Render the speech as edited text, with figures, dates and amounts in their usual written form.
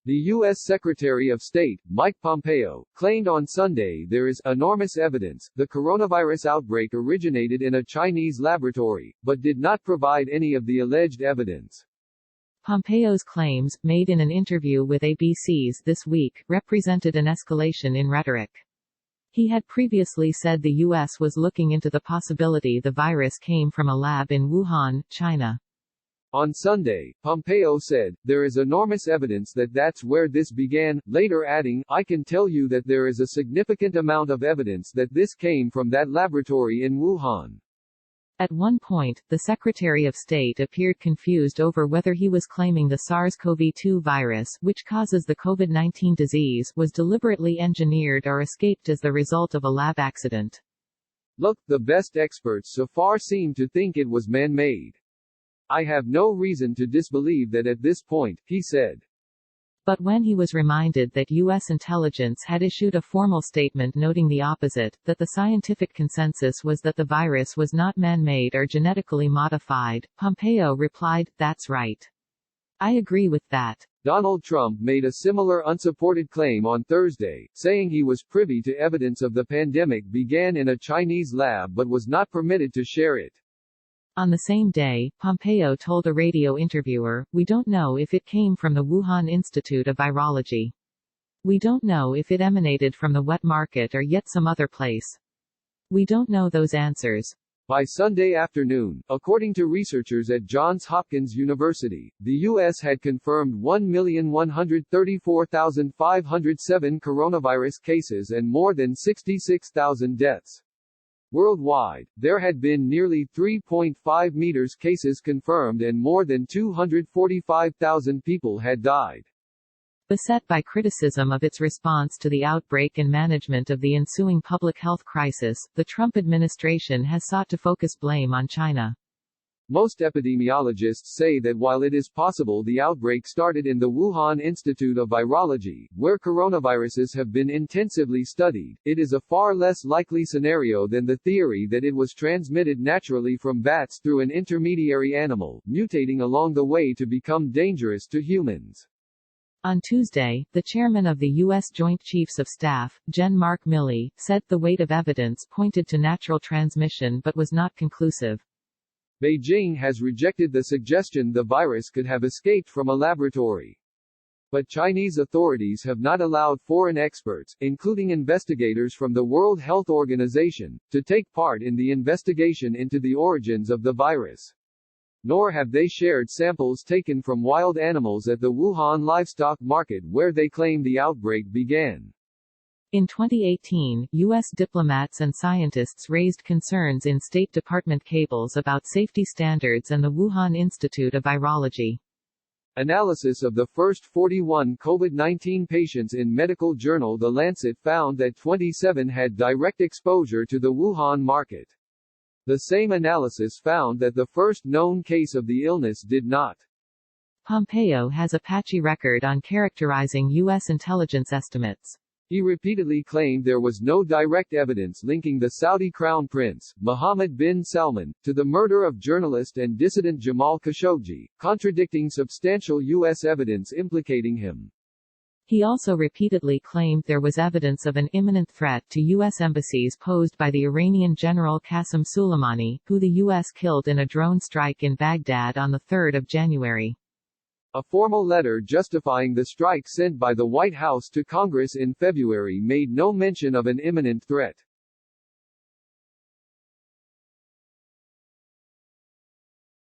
The U.S. Secretary of State, Mike Pompeo, claimed on Sunday there is enormous evidence the coronavirus outbreak originated in a Chinese laboratory, but did not provide any of the alleged evidence. Pompeo's claims, made in an interview with ABC's This Week, represented an escalation in rhetoric. He had previously said the U.S. was looking into the possibility the virus came from a lab in Wuhan, China. On Sunday, Pompeo said, "There is enormous evidence that that's where this began," later adding, "I can tell you that there is a significant amount of evidence that this came from that laboratory in Wuhan." At one point, the Secretary of State appeared confused over whether he was claiming the SARS-CoV-2 virus, which causes the COVID-19 disease, was deliberately engineered or escaped as the result of a lab accident. "Look, the best experts so far seem to think it was man-made. I have no reason to disbelieve that at this point," he said. But when he was reminded that U.S. intelligence had issued a formal statement noting the opposite, that the scientific consensus was that the virus was not man-made or genetically modified, Pompeo replied, "That's right. I agree with that." Donald Trump made a similar unsupported claim on Thursday, saying he was privy to evidence of the pandemic began in a Chinese lab but was not permitted to share it. On the same day, Pompeo told a radio interviewer, "We don't know if it came from the Wuhan Institute of Virology. We don't know if it emanated from the wet market or yet some other place. We don't know those answers." By Sunday afternoon, according to researchers at Johns Hopkins University, the U.S. had confirmed 1,134,507 coronavirus cases and more than 66,000 deaths. Worldwide, there had been nearly 3.5 million cases confirmed and more than 245,000 people had died. Beset by criticism of its response to the outbreak and management of the ensuing public health crisis, the Trump administration has sought to focus blame on China. Most epidemiologists say that while it is possible the outbreak started in the Wuhan Institute of Virology, where coronaviruses have been intensively studied, it is a far less likely scenario than the theory that it was transmitted naturally from bats through an intermediary animal, mutating along the way to become dangerous to humans. On Tuesday, the chairman of the U.S. Joint Chiefs of Staff, Gen. Mark Milley, said the weight of evidence pointed to natural transmission but was not conclusive. Beijing has rejected the suggestion the virus could have escaped from a laboratory. But Chinese authorities have not allowed foreign experts, including investigators from the World Health Organization, to take part in the investigation into the origins of the virus. Nor have they shared samples taken from wild animals at the Wuhan livestock market where they claim the outbreak began. In 2018, U.S. diplomats and scientists raised concerns in State Department cables about safety standards and the Wuhan Institute of Virology. Analysis of the first 41 COVID-19 patients in medical journal The Lancet found that 27 had direct exposure to the Wuhan market. The same analysis found that the first known case of the illness did not. Pompeo has a patchy record on characterizing U.S. intelligence estimates. He repeatedly claimed there was no direct evidence linking the Saudi Crown Prince, Mohammed bin Salman, to the murder of journalist and dissident Jamal Khashoggi, contradicting substantial U.S. evidence implicating him. He also repeatedly claimed there was evidence of an imminent threat to U.S. embassies posed by the Iranian general Qasem Soleimani, who the U.S. killed in a drone strike in Baghdad on 3 January. A formal letter justifying the strike sent by the White House to Congress in February made no mention of an imminent threat.